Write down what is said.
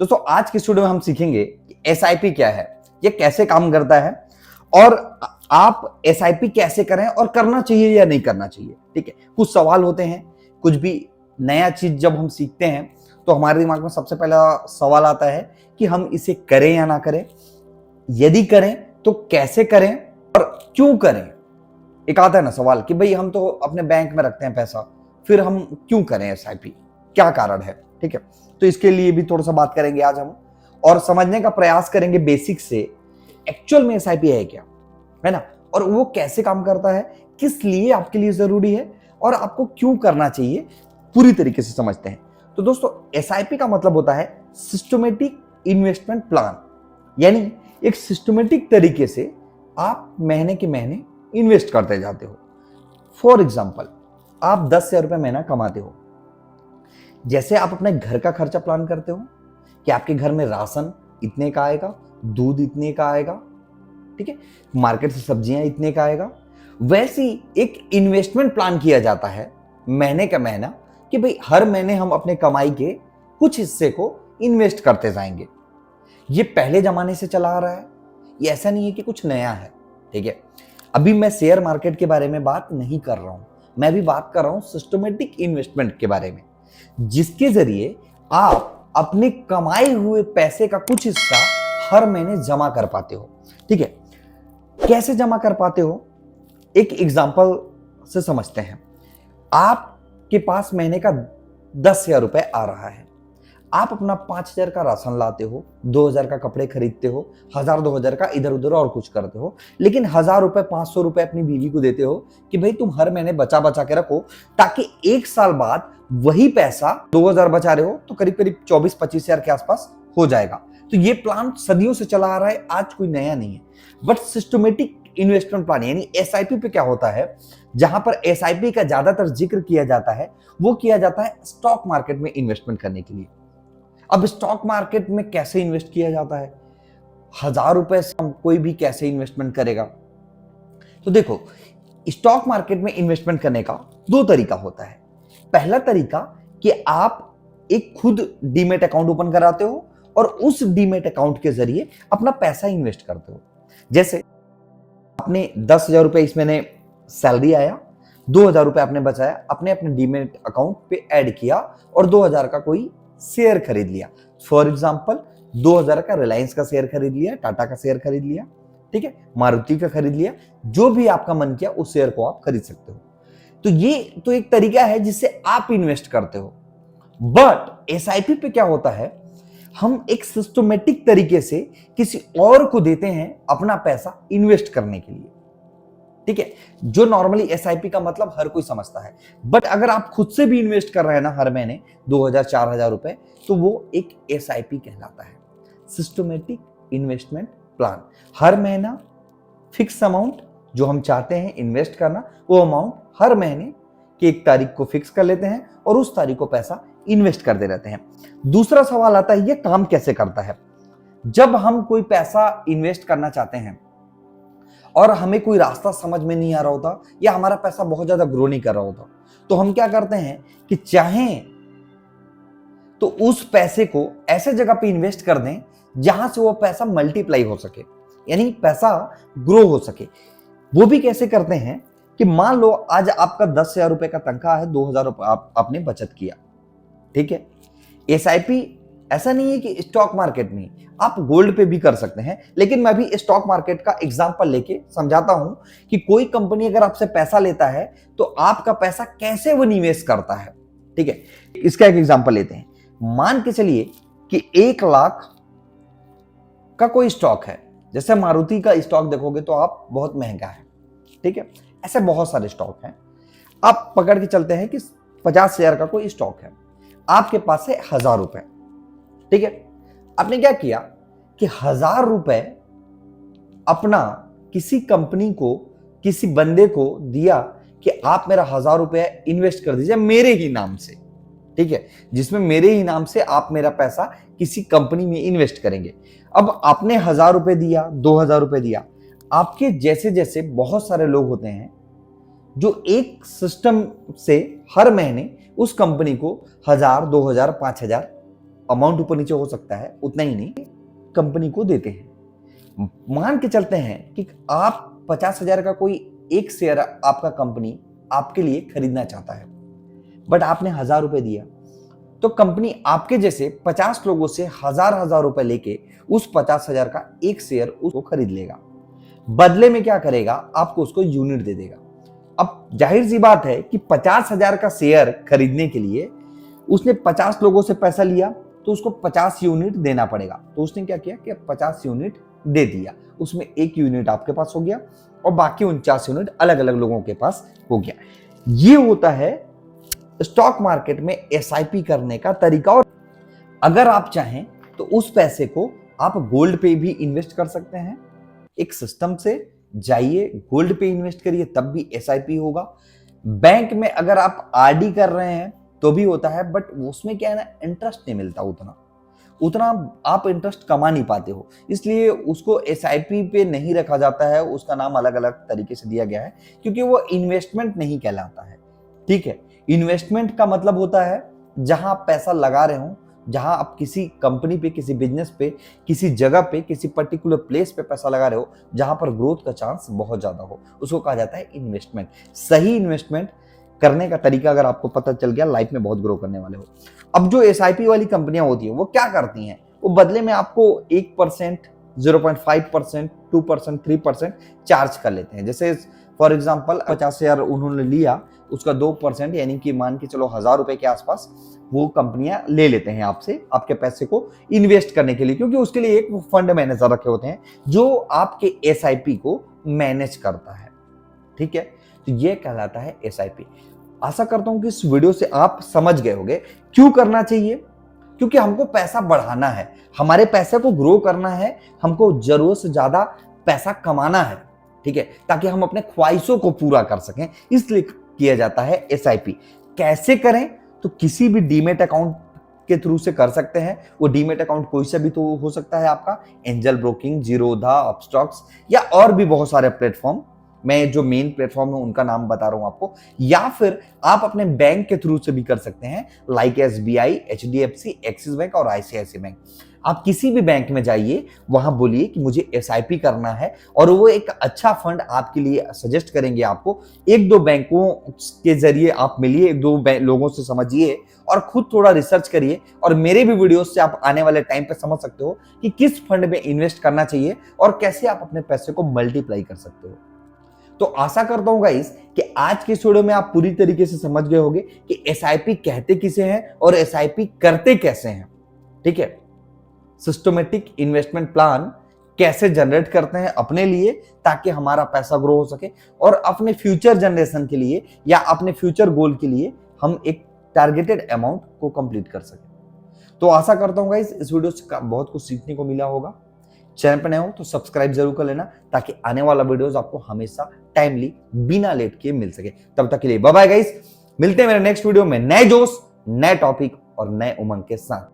दोस्तों आज के स्टूडियो में हम सीखेंगे कि एसआईपी क्या है, ये कैसे काम करता है और आप एसआईपी कैसे करें और करना चाहिए या नहीं करना चाहिए। ठीक है, कुछ सवाल होते हैं, कुछ भी नया चीज जब हम सीखते हैं तो हमारे दिमाग में सबसे पहला सवाल आता है कि हम इसे करें या ना करें, यदि करें तो कैसे करें और क्यों करें। एक आता है ना सवाल कि भाई हम तो अपने बैंक में रखते हैं पैसा, फिर हम क्यों करें एसआईपी, क्या कारण है। ठीक है, तो इसके लिए भी थोड़ा सा बात करेंगे आज हम और समझने का प्रयास करेंगे बेसिक से एक्चुअल में एसआईपी है क्या, है ना, और वो कैसे काम करता है, किस लिए आपके लिए जरूरी है और आपको क्यों करना चाहिए, पूरी तरीके से समझते हैं। तो दोस्तों एसआईपी का मतलब होता है सिस्टमेटिक इन्वेस्टमेंट प्लान, यानी एक सिस्टमेटिक तरीके से आप महीने के महीने इन्वेस्ट करते जाते हो। फॉर एग्जाम्पल, आप 10,000 रुपए महीना कमाते हो, जैसे आप अपने घर का खर्चा प्लान करते हो कि आपके घर में राशन इतने का आएगा, दूध इतने का आएगा, ठीक है, मार्केट से सब्जियां इतने का आएगा, वैसी एक इन्वेस्टमेंट प्लान किया जाता है महीने का महीना कि भाई हर महीने हम अपने कमाई के कुछ हिस्से को इन्वेस्ट करते जाएंगे। ये पहले जमाने से चला आ रहा है, ये ऐसा नहीं है कि कुछ नया है। ठीक है, अभी मैं शेयर मार्केट के बारे में बात नहीं कर रहा हूं, मैं भी बात कर रहा हूं सिस्टमेटिक इन्वेस्टमेंट के बारे में, जिसके जरिए आप अपने कमाए हुए पैसे का कुछ हिस्सा हर महीने जमा कर पाते हो। ठीक है, कैसे जमा कर पाते हो, एक एग्जांपल से समझते हैं। आपके पास महीने का 10,000 रुपए आ रहा है, आप अपना 5,000 का राशन लाते हो, 2,000 का कपड़े खरीदते हो, 1,000-2,000 का इधर उधर और कुछ करते हो, लेकिन 1,000 रुपए 500 रुपए अपनी बीवी को देते हो कि भाई तुम हर महीने बचा बचा के रखो, ताकि एक साल बाद वही पैसा 2,000 बचा रहे हो तो करीब करीब 24-25,000 के आसपास हो जाएगा। तो ये प्लान सदियों से चला आ रहा है, आज कोई नया नहीं है। बट सिस्टमेटिक इन्वेस्टमेंट प्लान यानी एसआईपी पे क्या होता है, जहां पर एसआईपी का ज्यादातर जिक्र किया जाता है वो किया जाता है स्टॉक मार्केट में इन्वेस्टमेंट करने के लिए। अब स्टॉक मार्केट में कैसे इन्वेस्ट किया जाता है, 1,000 रुपए से हम कोई भी कैसे इन्वेस्टमेंट करेगा। तो देखो, स्टॉक मार्केट में इन्वेस्टमेंट करने का दो तरीका होता है। पहला तरीका कि आप एक खुद डीमेट अकाउंट ओपन कराते हो और उस डीमेट अकाउंट के जरिए अपना पैसा इन्वेस्ट करते हो। जैसे आपने 10,000 रुपए इस महीने सैलरी आया, 2,000 रुपए आपने बचाया, अपने डीमेट अकाउंट पे ऐड किया और 2,000 का कोई शेयर खरीद लिया। फॉर एग्जाम्पल 2,000 का रिलायंस का शेयर खरीद लिया, टाटा का शेयर खरीद लिया, ठीक है, मारुति का खरीद लिया, जो भी आपका मन किया उस शेयर को आप खरीद सकते हो। तो ये तो एक तरीका है जिससे आप इन्वेस्ट करते हो। बट एसआईपी पे क्या होता है, हम एक सिस्टमेटिक तरीके से किसी और को देते हैं अपना पैसा इन्वेस्ट करने के लिए। ठीक है, जो नॉर्मली एसआईपी का मतलब हर कोई समझता है, बट अगर आप खुद से भी इन्वेस्ट कर रहे हैं ना हर महीने 2,000-4,000 रुपए, तो वो एक एसआईपी कहलाता है, सिस्टमेटिक इन्वेस्टमेंट प्लान। हर महीना फिक्स अमाउंट जो हम चाहते हैं इन्वेस्ट करना, वो अमाउंट हर महीने की एक तारीख को फिक्स कर लेते हैं और उस तारीख को पैसा इन्वेस्ट करते रहते हैं। दूसरा सवाल आता है, ये काम कैसे करता है। जब हम कोई पैसा इन्वेस्ट करना चाहते हैं और हमें कोई रास्ता समझ में नहीं आ रहा होता या हमारा पैसा बहुत ज्यादा ग्रो नहीं कर रहा होता, तो हम क्या करते हैं कि चाहें तो उस पैसे को ऐसे जगह पे इन्वेस्ट कर दें जहां से वो पैसा मल्टीप्लाई हो सके, यानी पैसा ग्रो हो सके। वो भी कैसे करते हैं कि मान लो आज आपका 10,000 रुपए का तनख्वाह है, 2,000 रुपए आपने बचत किया। ठीक है, एसआईपी ऐसा नहीं है कि स्टॉक मार्केट में, आप गोल्ड पे भी कर सकते हैं, लेकिन मैं भी स्टॉक मार्केट का एग्जांपल लेके समझाता हूं कि कोई कंपनी अगर आपसे पैसा लेता है तो आपका पैसा कैसे वो निवेश करता है। ठीक है, इसका एक एग्जांपल लेते हैं। मान के चलिए कि 1 लाख का कोई स्टॉक है, जैसे मारुति का स्टॉक देखोगे तो आप बहुत महंगा है। ठीक है, ऐसे बहुत सारे स्टॉक हैं। आप पकड़ के चलते हैं कि 50,000 का कोई स्टॉक है, आपके पास है 1,000 रुपए। ठीक है, आपने क्या किया कि 1,000 रुपए अपना किसी कंपनी को, किसी बंदे को दिया कि आप मेरा 1,000 रुपए इन्वेस्ट कर दीजिए मेरे ही नाम से। ठीक है, जिसमें मेरे ही नाम से आप मेरा पैसा किसी कंपनी में इन्वेस्ट करेंगे। अब आपने 1,000 रुपए दिया, 2,000 रुपए दिया, आपके जैसे जैसे बहुत सारे लोग होते हैं जो एक सिस्टम से हर महीने उस कंपनी को 1,000, 2,000, 5,000 अमाउंट ऊपर नीचे हो सकता है, उतना ही नहीं कंपनी को देते हैं। मान के चलते हैं कि आप 50,000 का कोई एक शेयर आपका कंपनी आपके लिए खरीदना चाहता है, बट आपने 1,000 रुपए दिया, तो कंपनी आपके जैसे 50 लोगों से 1,000 रुपए लेके उस 50,000 का एक शेयर उसको खरीद लेगा। बदले में क्या करेगा, आपको उसको यूनिट दे देगा। अब जाहिर सी बात है कि 50,000 का शेयर खरीदने के लिए उसने 50 लोगों से पैसा लिया, तो उसको 50 यूनिट देना पड़ेगा। तो उसने क्या किया कि 50 यूनिट दे दिया, उसमें एक यूनिट आपके पास हो गया और बाकी 49 यूनिट अलग अलग लोगों के पास हो गया। ये होता है स्टॉक मार्केट में एसआईपी करने का तरीका। और अगर आप चाहें तो उस पैसे को आप गोल्ड पे भी इन्वेस्ट कर सकते हैं। एक सिस्टम से जाइए, गोल्ड पे इन्वेस्ट करिए, तब भी एसआईपी होगा। बैंक में अगर आप आरडी कर रहे हैं तो भी होता है, बट उसमें क्या है ना, इंटरेस्ट नहीं मिलता उतना आप इंटरेस्ट कमा नहीं पाते हो, इसलिए उसको एसआईपी पे नहीं रखा जाता है। उसका नाम अलग अलग तरीके से दिया गया है, क्योंकि वो इन्वेस्टमेंट नहीं कहलाता है। ठीक है, इन्वेस्टमेंट का मतलब होता है जहां आप पैसा लगा रहे हो, जहां आप किसी कंपनी पे, किसी बिजनेस पे, किसी जगह पे, किसी पर्टिकुलर प्लेस पे पैसा लगा रहे हो, जहां पर ग्रोथ का चांस बहुत ज्यादा हो, उसको कहा जाता है इन्वेस्टमेंट। सही इन्वेस्टमेंट करने का तरीका अगर आपको पता चल गया, लाइफ में बहुत ग्रो करने वाले हो। अब जो एसआईपी वाली कंपनियां होती है वो क्या करती हैं, वो बदले में आपको 1%, 0.5%, 2%, 3% चार्ज कर लेते हैं। जैसे फॉर एग्जाम्पल 50,000 उन्होंने लिया, उसका 2% यानी कि मान के चलो 1,000 रुपए के आसपास वो कंपनियां ले लेते हैं आपसे, आपके पैसे को इन्वेस्ट करने के लिए, क्योंकि उसके लिए एक फंड मैनेजर रखे होते हैं जो आपके एसआईपी को मैनेज करता है। ठीक है, तो ये कहलाता है एसआईपी। आशा करता हूं कि इस वीडियो से आप समझ गए होंगे क्यों करना चाहिए। क्योंकि हमको पैसा बढ़ाना है, हमारे पैसे को ग्रो करना है, हमको जरूरत से ज्यादा पैसा कमाना है। ठीक है, ताकि हम अपने ख्वाहिशों को पूरा कर सकें, इसलिए किया जाता है एसआईपी। कैसे करें, तो किसी भी डीमेट अकाउंट के थ्रू से कर सकते हैं। वो डीमेट अकाउंट कोई सा भी तो हो सकता है आपका, एंजल ब्रोकिंग, जीरोधा, अपस्टॉक्स या और भी बहुत सारे प्लेटफॉर्म। मैं जो मेन प्लेटफॉर्म है उनका नाम बता रहा हूं आपको। या फिर आप अपने बैंक के थ्रू से भी कर सकते हैं, like SBI, HDFC, axis bank और आईसीआईसी बैंक। आप किसी भी बैंक में जाइए, वहां बोलिए कि मुझे एसआईपी करना है, और वो एक अच्छा फंड आपके लिए सजेस्ट करेंगे आपको। एक दो बैंकों के जरिए आप मिलिए, एक दो लोगों से समझिए और खुद थोड़ा रिसर्च करिए। और मेरे भी वीडियोस से आप आने वाले टाइम पे समझ सकते हो कि किस फंड में इन्वेस्ट करना चाहिए और कैसे आप अपने पैसे को मल्टीप्लाई कर सकते हो। तो आशा करता हूं गाइस कि आज के इस वीडियो में आप पूरी तरीके से समझ गए होंगे कि एसआईपी कहते किसे हैं और एसआईपी करते कैसे हैं। ठीक है, सिस्टमेटिक इन्वेस्टमेंट प्लान कैसे जनरेट करते हैं अपने लिए, ताकि हमारा पैसा ग्रो हो सके और अपने फ्यूचर जनरेशन के लिए या अपने फ्यूचर गोल के लिए हम एक टारगेटेड अमाउंट को कंप्लीट कर सके। तो आशा करता हूं गाइस इस वीडियो से बहुत कुछ सीखने को मिला होगा। चैनल पर नए हो तो सब्सक्राइब जरूर कर लेना, ताकि आने वाला वीडियोस आपको हमेशा टाइमली बिना लेट के मिल सके। तब तक के लिए बाय बाय गाइस, मिलते हैं मेरे नेक्स्ट वीडियो में नए जोश, नए टॉपिक और नए उमंग के साथ।